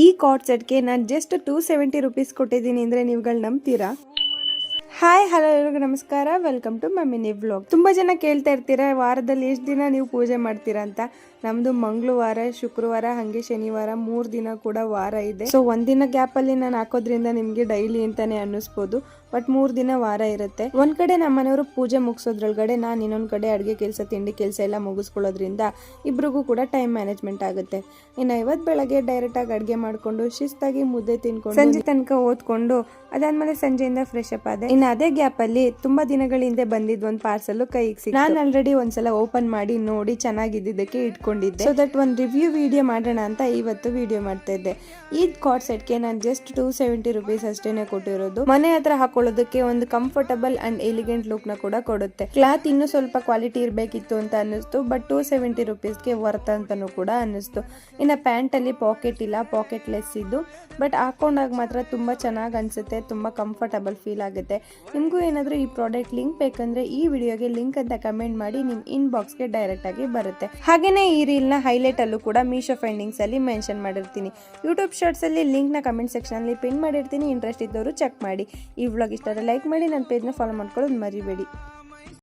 ಈ ಕಾರ್ಡ್ ಸೆಟ್ಗೆ ನಾನು just 270 rupees ಕೊಟ್ಟಿದ್ದೀನಿ ಅಂದರೆ ನೀವುಗಳು ನಂಬ್ತೀರಾ? ಹಾಯ್ ಹಲೋ ಎಲ್ಲರಿಗೂ ನಮಸ್ಕಾರ, welcome to my mini vlog. ತುಂಬ ಜನ ಕೇಳ್ತಾ ಇರ್ತೀರಾ ವಾರದಲ್ಲಿ ಎಷ್ಟು ದಿನ ನೀವು ಪೂಜೆ ಮಾಡ್ತೀರಾ ಅಂತ. ನಮ್ಮದು ಮಂಗಳವಾರ, ಶುಕ್ರವಾರ, ಹಾಗೆ ಶನಿವಾರ 3 ದಿನ ಕೂಡ ವಾರ ಇದೆ. ಸೊ ಒಂದಿನ ಗ್ಯಾಪಲ್ಲಿ ನಾನು ಹಾಕೋದ್ರಿಂದ ನಿಮಗೆ ಡೈಲಿ ಅಂತಾನೆ ಅನ್ನಿಸ್ಬೋದು, ಬಟ್ 3 ದಿನ ವಾರ ಇರುತ್ತೆ. ಒಂದ್ ಕಡೆ ನಮ್ಮ ಮನೆಯವರು ಪೂಜೆ ಮುಗಿಸೋದ್ರೊಳಗಡೆ ನಾನು ಇನ್ನೊಂದ್ ಕಡೆ ಅಡುಗೆ ಕೆಲಸ, ತಿಂಡಿ ಕೆಲಸ ಎಲ್ಲ ಮುಗಿಸ್ಕೊಳ್ಳೋದ್ರಿಂದ ಇಬ್ರಿಗೂ ಕೂಡ ಟೈಮ್ ಮ್ಯಾನೇಜ್ಮೆಂಟ್ ಆಗುತ್ತೆ. ಇನ್ನು ಇವತ್ತು ಬೆಳಗ್ಗೆ ಡೈರೆಕ್ಟ್ ಆಗಿ ಅಡುಗೆ ಮಾಡ್ಕೊಂಡು ಶಿಸ್ತಾಗಿ ಮುದ್ದೆ ತಿನ್ಕೊಂಡು ಸಂಜೆ ತನಕ ಓದ್ಕೊಂಡು ಅದಾದ್ಮೇಲೆ ಸಂಜೆಯಿಂದ ಫ್ರೆಶ್ ಅಪ್ ಆದೆ. ಇನ್ನು ಅದೇ ಗ್ಯಾಪ್ ಅಲ್ಲಿ ತುಂಬಾ ದಿನಗಳ ಹಿಂದೆ ಬಂದಿದ್ ಒಂದು ಪಾರ್ಸಲ್ ಕೈಗೆ ಸಿಕ್ತು. ನಾನು ಆಲ್ರೆಡಿ ಒಂದ್ಸಲ ಓಪನ್ ಮಾಡಿ ನೋಡಿ ಚೆನ್ನಾಗಿದ್ದಕ್ಕೆ ಇಟ್ಕೊಂಡಿದ್ದೆ. ಸೊ ದಟ್ ಒಂದು ರಿವ್ಯೂ ವಿಡಿಯೋ ಮಾಡೋಣ ಅಂತ ಇವತ್ತು ವಿಡಿಯೋ ಮಾಡ್ತಾ ಇದ್ದೆ. ಈ ಕಾರ್ಡ್ ಸೆಟ್ಗೆ ನಾನು ಜಸ್ಟ್ 270 ರೂಪೀಸ್ ಅಷ್ಟೇನೆ ಕೊಟ್ಟಿರೋದು. ಮನೆ ಹತ್ರ ಹಾಕೊಳ್ಳೋದಕ್ಕೆ ಒಂದು ಕಂಫರ್ಟಬಲ್ ಅಂಡ್ ಎಲಿಗೆಂಟ್ ಲುಕ್ ನ ಕೂಡ ಕೊಡುತ್ತೆ. ಕ್ಲಾತ್ ಇನ್ನೂ ಸ್ವಲ್ಪ ಕ್ವಾಲಿಟಿ ಇರಬೇಕಿತ್ತು ಅಂತ ಅನ್ನಿಸ್ತು, ಬಟ್ 270 ರೂಪೀಸ್ಗೆ ವರ್ತ್ ಅಂತಾನು ಕೂಡ ಅನ್ನಿಸ್ತು. ಇನ್ನು ಪ್ಯಾಂಟ್ ಅಲ್ಲಿ ಪಾಕೆಟ್ ಇಲ್ಲ, ಪಾಕೆಟ್ ಲೆಸ್ ಇದ್ದು, ಬಟ್ ಹಾಕೊಂಡಾಗ ಮಾತ್ರ ತುಂಬಾ ಚೆನ್ನಾಗಿ ಅನ್ಸುತ್ತೆ, ತುಂಬಾ ಕಂಫರ್ಟಬಲ್ ಫೀಲ್ ಆಗುತ್ತೆ. ನಿಮಗೂ ಏನಾದರೂ ಈ ಪ್ರಾಡಕ್ಟ್ ಲಿಂಕ್ ಬೇಕಂದ್ರೆ ಈ ವಿಡಿಯೋಗೆ ಲಿಂಕ್ ಅಂತ ಕಮೆಂಟ್ ಮಾಡಿ ನಿಮ್ಮ ಇನ್ಬಾಕ್ಸ್ಗೆ ಡೈರೆಕ್ಟ್ ಆಗಿ ಬರುತ್ತೆ. ಹಾಗೇನೇ ಈ ರೀಲ್ನ ಹೈಲೈಟ್ ಅಲ್ಲೂ ಕೂಡ ಮೀಶೋ ಫೈಂಡಿಂಗ್ಸ್ ಅಲ್ಲಿ ಮೆನ್ಷನ್ ಮಾಡಿರ್ತೀನಿ. ಯೂಟ್ಯೂಬ್ ಶಾರ್ಟ್ಸ್ ಅಲ್ಲಿ ಲಿಂಕ್ನ ಕಮೆಂಟ್ ಸೆಕ್ಷನ್ ಅಲ್ಲಿ ಪಿನ್ ಮಾಡಿರ್ತೀನಿ. ಇಂಟ್ರೆಸ್ಟ್ ಇದ್ದವರು ಚೆಕ್ ಮಾಡಿ. ಈ ವ್ಲಾಗ್ ಇಷ್ಟ ಆದರೆ ಲೈಕ್ ಮಾಡಿ, ನನ್ನ ಪೇಜ್ನ ಫಾಲೋ ಮಾಡ್ಕೊಳ್ಳೋದು ಮರಿಬೇಡಿ.